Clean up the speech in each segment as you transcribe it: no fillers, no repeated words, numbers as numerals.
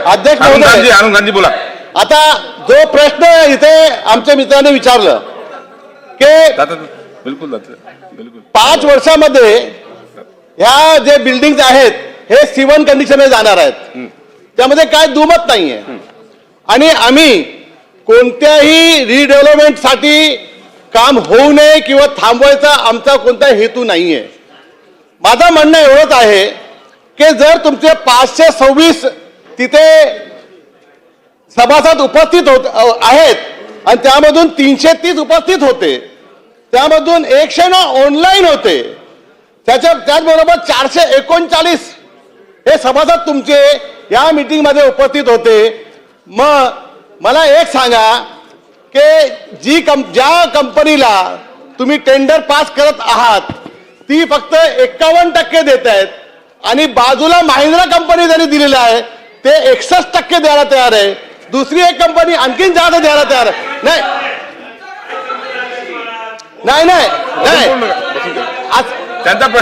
अध्यक्ष महोदय, आनंद गांधी बोला. आता जो प्रश्न इथे आमच्या मित्राने विचारलं की बिलकुल 5 वर्षामध्ये ह्या जे बिल्डिंग आहेत हे C1 कंडिशनमध्ये जाणार आहेत, त्यामध्ये काय दुमत नाहीये. आणि आम्ही कोणत्याही रिडेव्हलपमेंटसाठी काम होऊ नये किंवा थांबवायचा आमचा कोणता हेतू नाहीये. माझं म्हणणं एवढंच आहे की जर तुमचे 526 तिथे सभासद उपस्थित आहेत आणि त्यामधून 330 उपस्थित होते, त्यामधून 109 ऑनलाईन होते, त्याचबरोबर 439 हे सभासद तुमचे या मीटिंगमध्ये उपस्थित होते. मग मला एक सांगा की ज्या कंपनीला तुम्ही टेंडर पास करत आहात ती फक्त 51% देत आहेत आणि बाजूला महिंद्रा कंपनी त्यांनी दिलेलं आहे ते 61% द्यायला तयार आहे. दुसरी एक कंपनी आणखीन जास्त द्यायला तयार आहे. नाही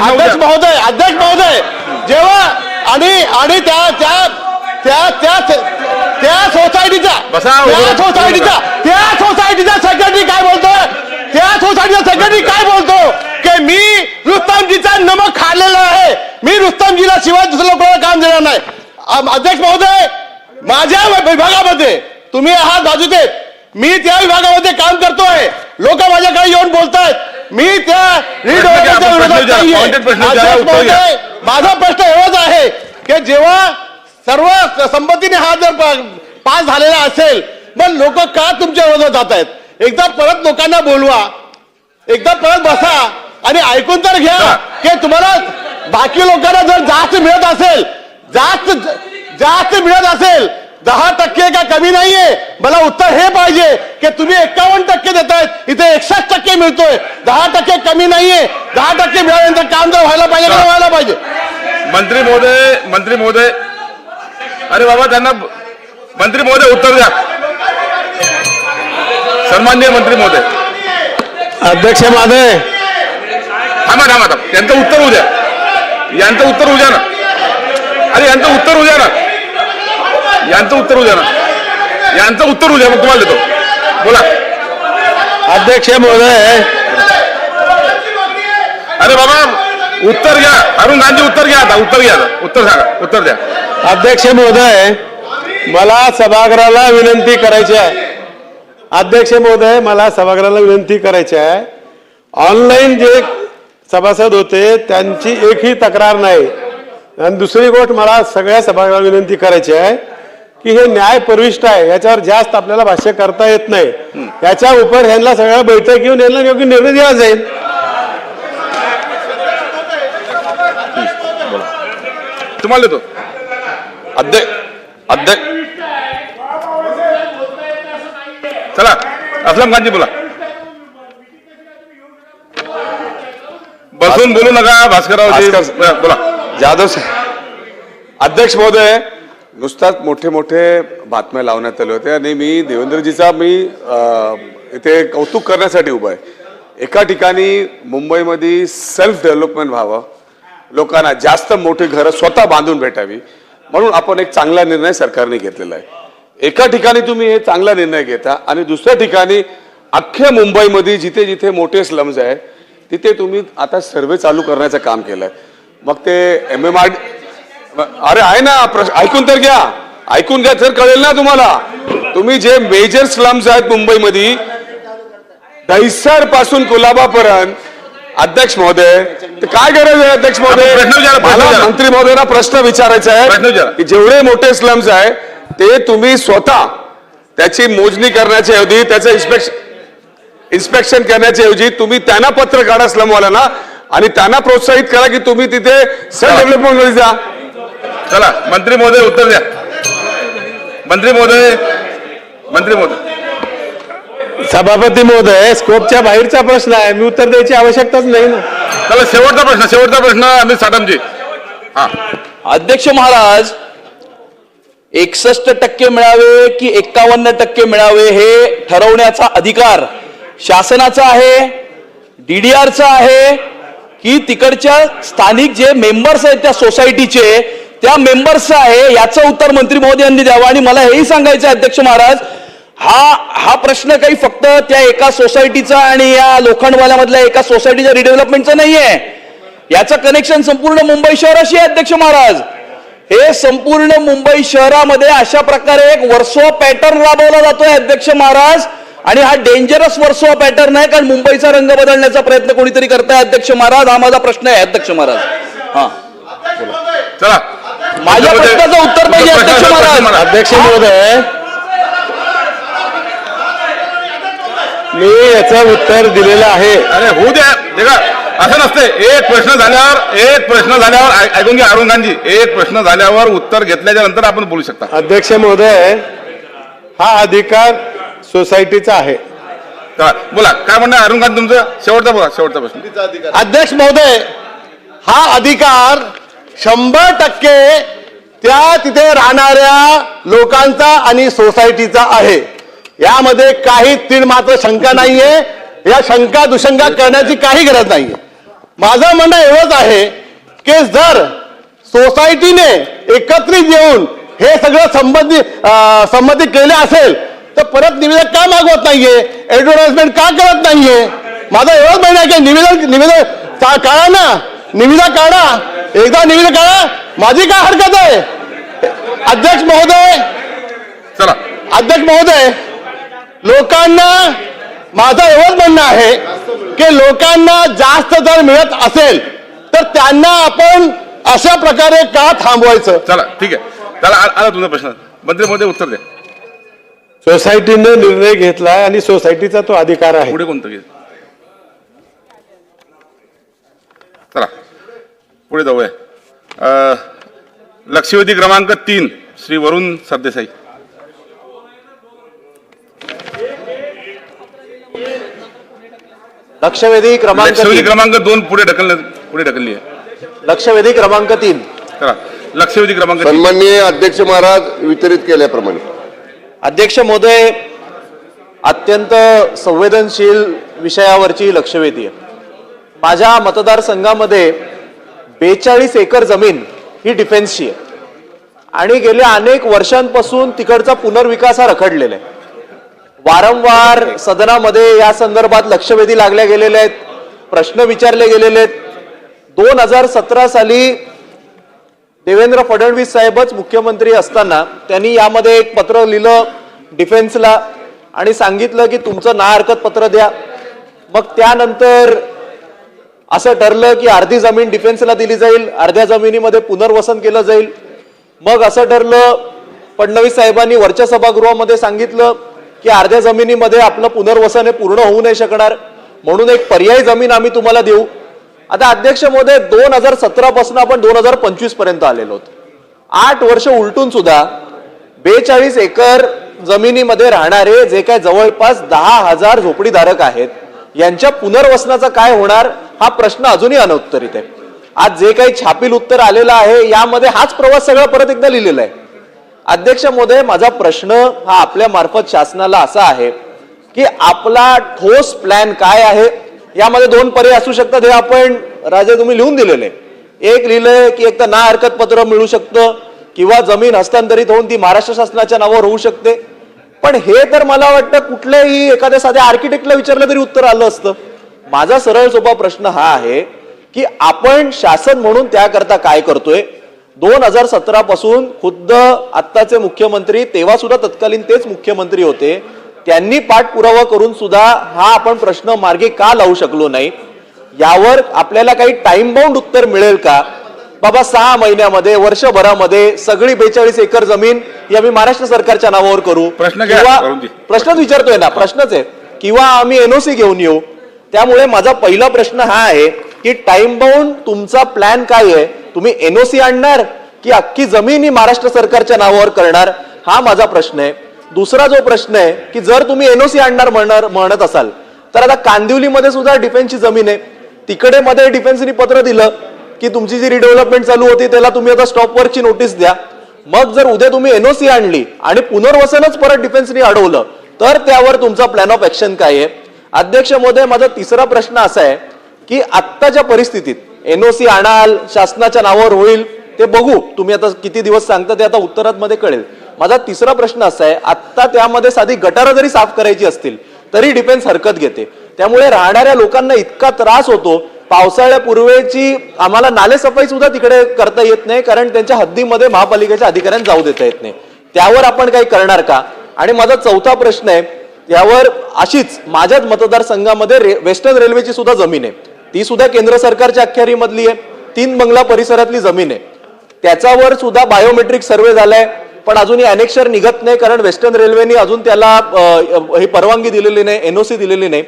अध्यक्ष महोदय जेव्हा आणि त्या सोसायटीचा सेक्रेटरी काय बोलतो की मी रुस्तमजीचा नमक खाल्लेला आहे, मी रुस्तमजीला शिवाय दुसरं लोकांना काम देणार नाही. अध्यक्ष महोदय, माझ्या विभागामध्ये तुम्ही आहात बाजूचे, मी त्या विभागामध्ये काम करतोय, लोक माझ्याकडे येऊन बोलतायत, मी त्या माझा प्रश्न एवढाच आहे की जेव्हा सर्व संमतीने हा जर पास झालेला असेल मग लोक का तुमच्या विरोधात जात आहेत? एकदा परत लोकांना बोलवा, एकदा परत बसा आणि ऐकून तर घ्या की तुम्हाला बाकी लोकांना जर जास्त मिळत असेल 10% का कमी नाहीये. मला उत्तर हे पाहिजे की तुम्ही 51% देतायत, इथे 61% मिळतोय, 10% कमी नाहीये. 10% मिळाल्यानंतर काम जर व्हायला पाहिजे. मंत्री महोदय अरे बाबा त्यांना मंत्री महोदय उत्तर द्या. सन्माननीय मंत्री महोदय. अध्यक्ष महोदय थांबा त्यांचं उत्तर होऊ द्या. यांचं उत्तर होऊ द्या ना. अरे यांचं उत्तर होऊ द्या ना. मग तुम्हाला देतो. बोला अध्यक्ष महोदय. अरे बाबा उत्तर घ्या. अरुण गांधी उत्तर घ्या. आता उत्तर सांगा. उत्तर द्या. अध्यक्ष महोदय, मला सभागृहाला विनंती करायची आहे. ऑनलाईन जे सभासद होते त्यांची एकही तक्रार नाही. आणि दुसरी गोष्ट मला सगळ्या सभागृहाला विनंती करायची आहे की हे न्यायपरिष्ठ आहे, याच्यावर जास्त आपल्याला भाष्य करता येत नाही. याच्या उपर ह्यांना सगळ्या बैठक घेऊन यांना योग्य निर्णय दिला जाईल. तुम्हाला देतो. चला असलम गांधी बोला. बसून बोलू नका. भास्करराव बोला. जाधव साहेब. अध्यक्ष महोदय, नुसताच मोठे बातम्या लावण्यात आले होते आणि मी देवेंद्रजीचा इथे कौतुक करण्यासाठी उभा आहे. एका ठिकाणी मुंबईमध्ये सेल्फ डेव्हलपमेंट व्हावं, लोकांना जास्त मोठी घरं स्वतः बांधून भेटावी म्हणून आपण एक चांगला निर्णय सरकारने घेतलेला आहे. एका ठिकाणी तुम्ही हे चांगला निर्णय घेता आणि दुसऱ्या ठिकाणी अख्ख्या मुंबईमध्ये जिथे जिथे मोठे स्लम्स आहेत तिथे तुम्ही आता सर्वे चालू करण्याचं काम केलंय. मग ते MMR अरे आहे ना, ऐकून तर घ्या. तर कळेल ना तुम्हाला. तुम्ही जे मेजर स्लम्स आहेत मुंबईमध्ये दहिसर पासून कुलाबापर्यंत, अध्यक्ष महोदय काय गरज आहे? अध्यक्ष महोदय, मला मंत्री महोदयांना प्रश्न विचारायचा आहे की जेवढे मोठे स्लम्स आहे ते तुम्ही स्वतः त्याची मोजणी करण्याच्या ऐवजी, त्याचं इन्स्पेक्शन करण्याच्या ऐवजी तुम्ही त्यांना पत्र काढा स्लमवाल्यांना आणि त्यांना प्रोत्साहित करा की तुम्ही तिथे सेल्फ डेव्हलपमेंट मध्ये जा. चला मंत्री महोदय उत्तर द्या. मंत्री महोदय. सभापती महोदय, स्कोपच्या बाहेरचा प्रश्न आहे, मी उत्तर द्यायची आवश्यकताच नाही ना. चला शेवटचा प्रश्न अमित साटमजी. अध्यक्ष महाराज, 61% मिळावे की 51% मिळावे हे ठरवण्याचा अधिकार शासनाचा आहे, DDRचा आहे की तिकडच्या स्थानिक जे मेंबर्स आहेत त्या सोसायटीचे, त्या मेंबर्स आहे याचं उत्तर मंत्री महोदयांनी द्यावं. आणि मला हेही सांगायचं आहे अध्यक्ष महाराज, हा प्रश्न काही फक्त त्या एका सोसायटीचा आणि या लोखंडवाल्यामधल्या एका सोसायटीच्या रिडेव्हलपमेंटचा नाहीये. याचं कनेक्शन संपूर्ण मुंबई शहराशी आहे अध्यक्ष महाराज. हे संपूर्ण मुंबई शहरामध्ये अशा प्रकारे एक वर्सोवा पॅटर्न राबवला जातोय अध्यक्ष महाराज. आणि हा डेंजरस वर्सोवा पॅटर्न आहे, कारण मुंबईचा रंग बदलण्याचा प्रयत्न कोणीतरी करताय अध्यक्ष महाराज. हा माझा प्रश्न आहे अध्यक्ष महाराज. हा चला, माझ्या प्रश्नाचं उत्तर पाहिजे अध्यक्ष महाराज. अध्यक्ष महोदय, मी याचं उत्तर दिलेलं आहे. अरे होऊ द्या. देखा, असं नसते. एक प्रश्न झाल्यावर ऐकून घ्या अरुण गांधी, एक प्रश्न झाल्यावर उत्तर घेतल्याच्या नंतर आपण बोलू शकता. अध्यक्ष महोदय, हा अधिकार सोसायटीचा आहे. चला बोला, काय म्हणणं अरुण गांधी तुमचं? शेवटचा बोला, शेवटचा प्रश्न. अध्यक्ष महोदय, हा अधिकार 100% त्या तिथे राहणाऱ्या लोकांचा आणि सोसायटीचा आहे. यामध्ये काही तीळ मात्र शंका नाहीये. या शंका दुशंका करण्याची काही गरज नाहीये. माझं म्हणणं एवढंच आहे की जर सोसायटीने एकत्रित येऊन हे सगळं संमती केले असेल तर परत निवेदन का मागवत नाहीये, ऍडव्हर्टाइजमेंट का करत नाहीये? माझं एवढंच म्हणणं आहे की निवेदन काढा ना, निविदा काढा, एकदा निविदा काढा, माझी काय हरकत आहे? अध्यक्ष महोदय, लोकांना माझं एवढंच म्हणणं आहे की लोकांना जास्त जर मिळत असेल तर त्यांना आपण अशा प्रकारे का थांबवायचं? चला ठीक आहे. चला आला तुमचा प्रश्न. मंत्री महोदय उत्तर द्या. सोसायटीने निर्णय घेतलाय आणि सोसायटीचा तो अधिकार आहे. पुढे कोणतं घे? चला पुढे जाऊया. लक्षवेधी क्रमांक 3 श्री वरुण सरदेसाई. लक्षवेधी क्रमांक 2 पुढे ढकलली आहे. लक्षवेधी क्रमांक 3. चला लक्षवेधी क्रमांक 3. सन्माननीय अध्यक्ष महाराज, वितरित केल्याप्रमाणे. अध्यक्ष महोदय, अत्यंत संवेदनशील विषयावरची लक्षवेधी आहे. माझ्या मतदारसंघामध्ये 42 एकर जमीन ही डिफेन्सची आहे आणि गेल्या अनेक वर्षांपासून तिकडचा पुनर्विकास हा रखडलेला आहे. वारंवार सदनामध्ये या संदर्भात लक्षवेधी लागल्या गेलेल्या आहेत, प्रश्न विचारले गेलेले आहेत. 2017 साली देवेंद्र फडणवीस साहेबच मुख्यमंत्री असताना त्यांनी यामध्ये एक पत्र लिहिलं डिफेन्सला आणि सांगितलं की तुमचं ना हरकत पत्र द्या. मग त्यानंतर असं ठरलं की अर्धी जमीन डिफेन्सला दिली जाईल, अर्ध्या जमिनीमध्ये पुनर्वसन केलं जाईल. मग असं ठरलं, फडणवीस साहेबांनी वरच्या सभागृहामध्ये सांगितलं की अर्ध्या जमिनीमध्ये आपलं पुनर्वसन हे पूर्ण होऊ नाही शकणार, म्हणून एक पर्यायी जमीन आम्ही तुम्हाला देऊ. आता अध्यक्ष महोदय, 2017 पासून आपण 2025 पर्यंत आलेलो आहोत. 8 वर्ष उलटून सुद्धा 42 एकर जमिनीमध्ये राहणारे जे काय जवळपास 10,000 झोपडीधारक आहेत यांच्या पुनर्वसनाचा काय होणार हा प्रश्न अजूनही अनउत्तरित आहे. आज जे काही छापील उत्तर आलेलं आहे यामध्ये हाच प्रवास सगळा परत एकदा लिहिलेला आहे. अध्यक्ष महोदय, माझा प्रश्न हा आपल्या मार्फत शासनाला असा आहे की आपला ठोस प्लॅन काय आहे? यामध्ये 2 पर्याय असू शकतात, हे आपण राजे तुम्ही लिहून दिलेले. एक लिहिलंय की एक तर ना हरकत पत्र मिळू शकतं किंवा जमीन हस्तांतरित होऊन ती महाराष्ट्र शासनाच्या नावावर होऊ शकते. पण हे तर मला वाटतं कुठल्याही एखाद्या साध्या आर्किटेक्टला विचारलं तरी उत्तर आलं असतं. माझा सरळ सोपा प्रश्न हा आहे की आपण शासन म्हणून त्याकरता काय करतोय? 2017 पासून खुद्द आत्ताचे मुख्यमंत्री, तेव्हा सुद्धा तत्कालीन तेच मुख्यमंत्री होते, त्यांनी पाठपुरावा करून सुद्धा हा आपण प्रश्न मार्गी का लावू शकलो नाही? यावर आपल्याला काही टाइम बाउंड उत्तर मिळेल का? बाबा 6 महिन्यामध्ये, वर्षभरामध्ये सगळी 42 एकर जमीन ही आम्ही महाराष्ट्र सरकारच्या नावावर करू, प्रश्न घ्या, प्रश्नच विचारतोय ना, प्रश्नच आहे, किंवा आम्ही एनओसी घेऊन येऊ. त्यामुळे माझा पहिला प्रश्न हा आहे की टाइम बाउंड तुमचा प्लॅन काय आहे? तुम्ही एनओसी आणणार की अख्खी जमीन ही महाराष्ट्र सरकारच्या नावावर करणार? हा माझा प्रश्न आहे. दुसरा जो प्रश्न आहे की जर तुम्ही एनओसी आणणार म्हणत असाल तर आता कांदिवलीमध्ये सुद्धा डिफेन्सची जमीन आहे, तिकडे मध्ये डिफेन्सनी पत्र दिलं की तुमची जी रिडेव्हलपमेंट चालू होती त्याला तुम्ही आता स्टॉपवरची नोटीस द्या. मग जर उद्या तुम्ही एनओसी आणली आणि पुनर्वसनच परत डिफेन्सनी अडवलं तर त्यावर तुमचा प्लॅन ऑफ ऍक्शन काय आहे? अध्यक्ष महोदय, माझा तिसरा प्रश्न असा आहे की आत्ताच्या परिस्थितीत एनओसी आणाल, शासनाच्या नावावर होईल, ते बघू. तुम्ही आता किती दिवस सांगता ते आता उत्तरात मध्ये कळेल. माझा तिसरा प्रश्न असा आहे, आत्ता त्यामध्ये साधी गटारं जरी साफ करायची असतील तरी डिफेन्स हरकत घेते. त्यामुळे राहणाऱ्या लोकांना इतका त्रास होतो. पावसाळ्यापूर्वीची आम्हाला नालेसफाई सुद्धा तिकडे करता येत नाही, कारण त्यांच्या हद्दीमध्ये महापालिकेच्या अधिकाऱ्यांना जाऊ देता येत नाही. त्यावर आपण काही करणार का? आणि माझा चौथा प्रश्न आहे, यावर अशीच माझ्याच मतदारसंघामध्ये वेस्टर्न रेल्वेची सुद्धा जमीन आहे, ती सुद्धा केंद्र सरकारच्या अखत्यारीमधली आहे, 3 बंगला परिसरातली जमीन आहे. त्याच्यावर सुद्धा बायोमेट्रिक सर्वे झालाय, पण अजूनही अनेक्षर निघत नाही, कारण वेस्टर्न रेल्वेने अजून त्याला ही परवानगी दिलेली नाही, एनओसी दिलेली नाही.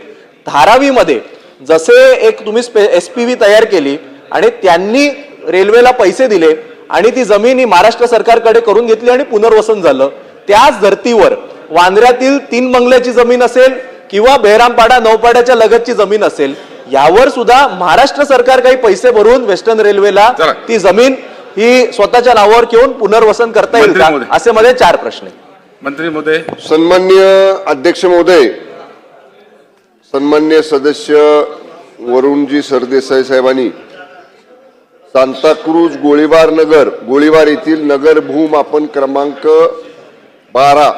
धारावीमध्ये जसे एक तुम्ही SPV तयार केली आणि त्यांनी रेल्वेला पैसे दिले आणि ती जमीन ही महाराष्ट्र सरकारकडे करून घेतली आणि पुनर्वसन झालं, त्याच धर्तीवर वांद्र्यातील 3 बंगल्याची जमीन असेल किंवा बेहरामपाडा नौपाड्याच्या लगतची जमीन असेल, यावर सुद्धा महाराष्ट्र सरकार काही पैसे भरून वेस्टर्न रेल्वेला ती जमीन ही स्वतःच्या नावावर घेऊन पुनर्वसन करता येईल का? असे माझे 4 प्रश्न आहेत. मंत्री महोदय. सन्मान्य अध्यक्ष महोदय, सन्मान्य सदस्य वरुणजी सरदेसाई साहेबांनी सांताक्रूज गोळीबार येथील नगर भूमापन क्रमांक 12